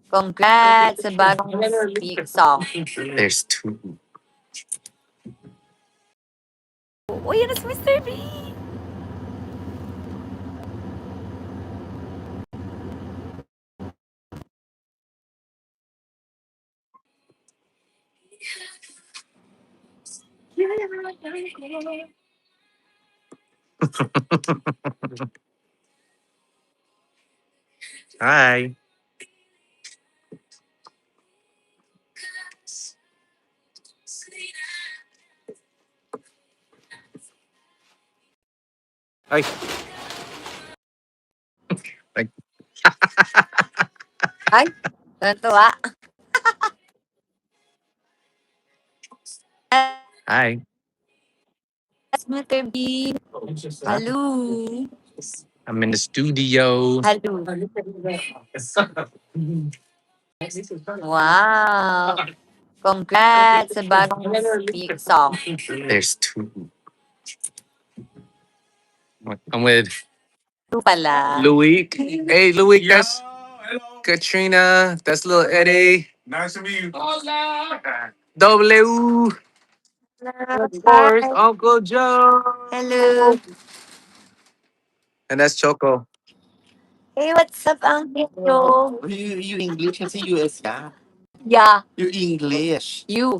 Congrats sa bagong song. There's two. Uy, yan na si Mr. B! Hi. Ay. Like, Ay, natuwa. hi. Yes, Mr. B. Hello. I'm in the studio. Hello. Wow. Congrats sa bagong song. There's two. I'm with Ito pala. Louis. Hey, Louis, that's Katrina. That's little Eddie. Nice to meet you. W. Of course, Hi. Uncle Joe. Hello. And that's Choco. Hey, what's up, Uncle Joe? You English kasi US ka. Yeah, You English. you.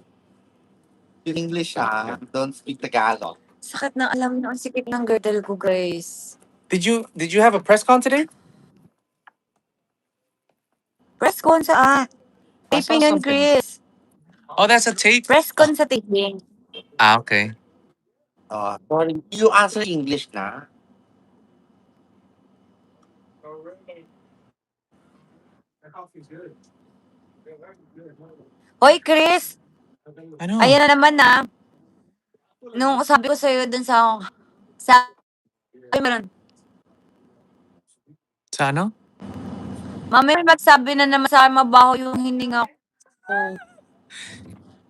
You English Don't speak Tagalog. Sakit ng alam na ang sikip ng girdle ko, guys. Did you have a press con today? Press con sa I saw taping yan, something. Chris. Oh, that's a tape. Press con sa taping. Okay. Sorry. You answer English na. Hoy, Chris! I know. Ayan na naman nung sabi ko sa'yo dun sa ay, meron. Sa ano? Mamaya magsabi na naman sa akin mabaho yung hininga ko.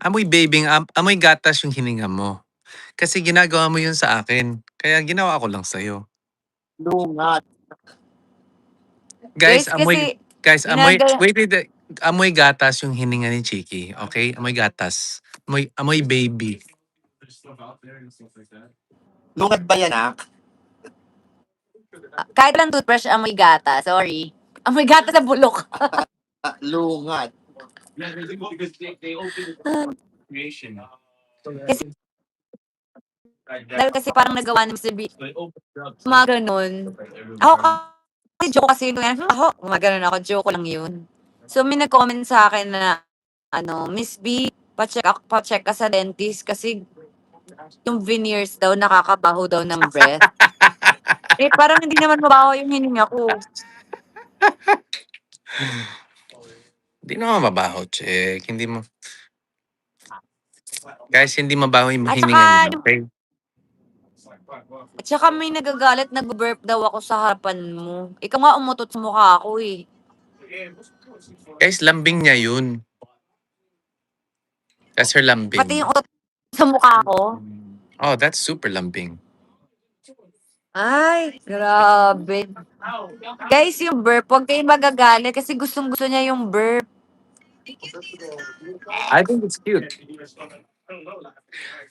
Amoy babing, amoy gatas yung hininga mo. Kasi ginagawa mo yun sa akin. Kaya ginawa ko lang sa'yo. Lungat. Guys, Guys, kasi amoy, ginagaya. wait. Amoy gatas yung hininga ni Chiki. Okay? Amoy gatas. Amoy baby. Lungat ba yan, Kahit lang toothbrush, amoy gata. Sorry. Amoy gata sa bulok. Lungat. Kasi, dahil kasi parang nagawa ni Mr. B. Mga ganun. Ako kasi joke kasi yun. Ako, gumaganon ako. Joke lang yun. So, may nag-comment sa akin na, Miss B, pa-check ka sa dentist kasi yung veneers daw, nakakabaho daw ng breath. Eh, parang hindi naman mabaho yung hininga ko. Hindi naman mabaho, check. Hindi mo. Guys, hindi mabaho yung At hininga saka, niyo. Okay? at saka may nagagalit, nag-burp daw ako sa harapan mo. Ikaw nga umutot sa mukha ako eh. Guys, lambing niya yun. That's her lambing. Pati yung utot sa mukha ko. Oh, that's super lambing. Ay, grabe. Guys, yung burp, huwag kayong magagalit kasi gustong-gusto niya yung burp. I think it's cute.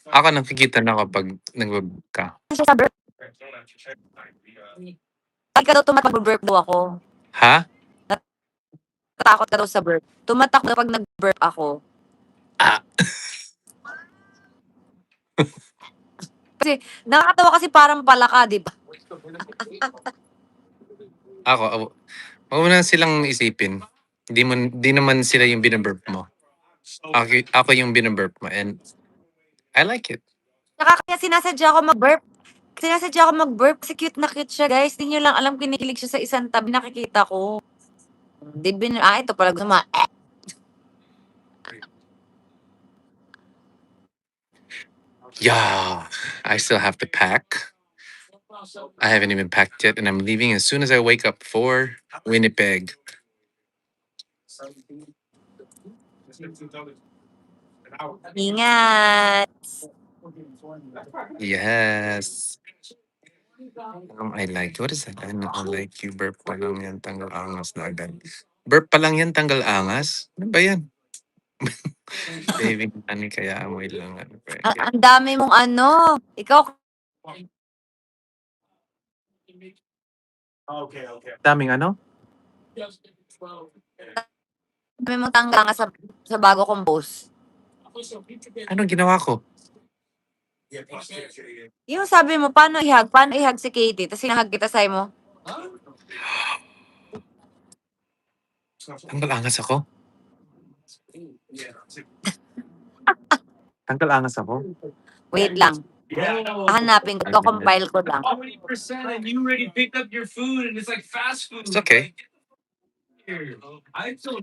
Ako nakikita na kapag nag-burp ka. Siya sa burp. Ay ka daw tumatak burp mo ako. Ha? Natakot ka daw sa burp. Tumatak daw pag nag-burp ako. Ah. Kasi nakakatawa kasi parang palaka, di ba? Ako, huwag mo na silang isipin. Di naman sila yung binaburp mo. Ako yung binaburp mo and I like it. Saka kaya sinasadya ako mag-burp. Sinasadya ako mag-burp kasi cute na cute siya, guys. Hindi nyo lang alam, kinikilig siya sa isang tabi, nakikita ko. Ito pala gusto mo. Yeah, I still have to pack. I haven't even packed yet and I'm leaving as soon as I wake up for Winnipeg. Ingat! Yes. I like. What is that? I like you burp pa lang yan. Tanggal angas na agad. Burp pa lang yan, tanggal angas. Ano ba yan? Saving money, kaya amoy lang. Ano ba yan? Ang dami mong ano. Ikaw, Daming ano? dami mong tangga nga sa bago kong post. Anong ginawa ko? Yung sabi mo, paano ihag si Katie, tapos sinahag kita, sa'yo mo. Tanggal angas ako? Tanggal angas ako? Wait lang. Hahanapin ko, compile ko lang. How many percent? And you already picked up your food, and it's like fast food. It's okay. I feel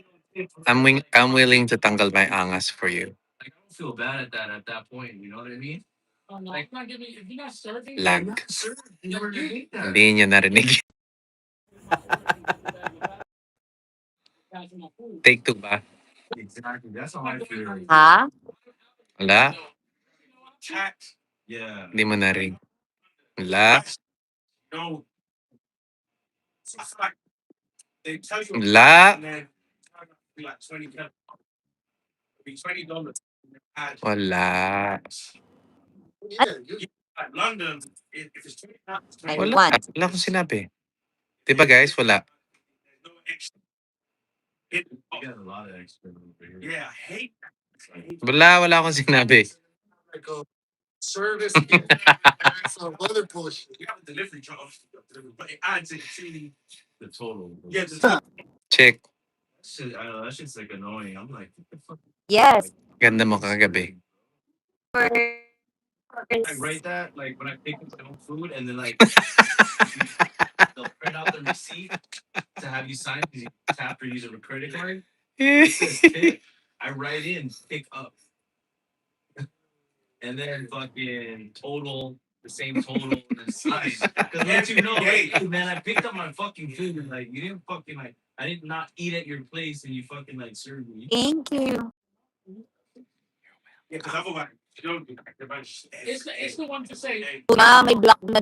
I'm willing to tanggal my angas for you. like I don't feel bad at that point. You know what I mean? Like, if you're not serving, Lag. you're not serving. You never need that. Hindi niya narinig. Take 2 ba? Exactly. That's how I feel. Ha? Wala? Yeah. Hindi mo narinig. Wala? No. Wala? Like $20. Wala. London, if it's $20, Ay, Wala. one. Wala akong sinabi. Diba guys? Wala. no extra. You got a lot of extra over here. Yeah, I hate that. Wala akong sinabi. Service it's a weather push. You have a delivery charge, but it adds it to the total. Yeah, Check. that shit's like annoying. I'm like, what the fuck? Yes. Ganda mo kagabi. I write that like when I pick up my own food, and then like they'll print out the receipt to have you sign because you tap or use a credit card. It says pick. I write in pick up, and then fucking total the same total and sign. Because let you know, like, hey, man, I picked up my fucking food and like you didn't fucking like I did not eat at your place and you fucking like served me. Thank you. Yeah, because otherwise you don't do that. It's the one to say. May black na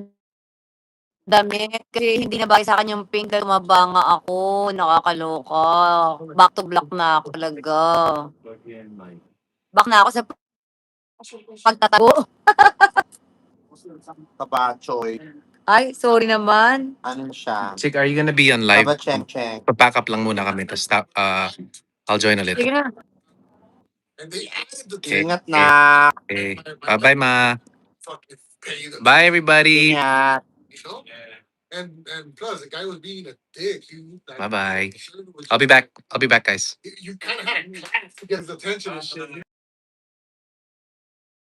damit. Kasi hindi na bagay sa akin yung pink dahil tumaba nga ako. Nakakaloka. Back to black na ako talaga. Fucking like. Back na ako sa pagtatago. Kabachoy. Ay, sorry naman. Ano siya? Chick, are you gonna be on live? Kabacheng-cheng. Pa-pack up lang muna kami. Tapos I'll join ulit. Sige na. And they added the Okay. Ingat na. Okay. Bye-bye, ma. fucking pay them. Bye, everybody. Ingat. You know? And plus the guy was being a dick. Bye-bye. I'll be back. I'll be back, guys. You kind of had to get his attention and shit.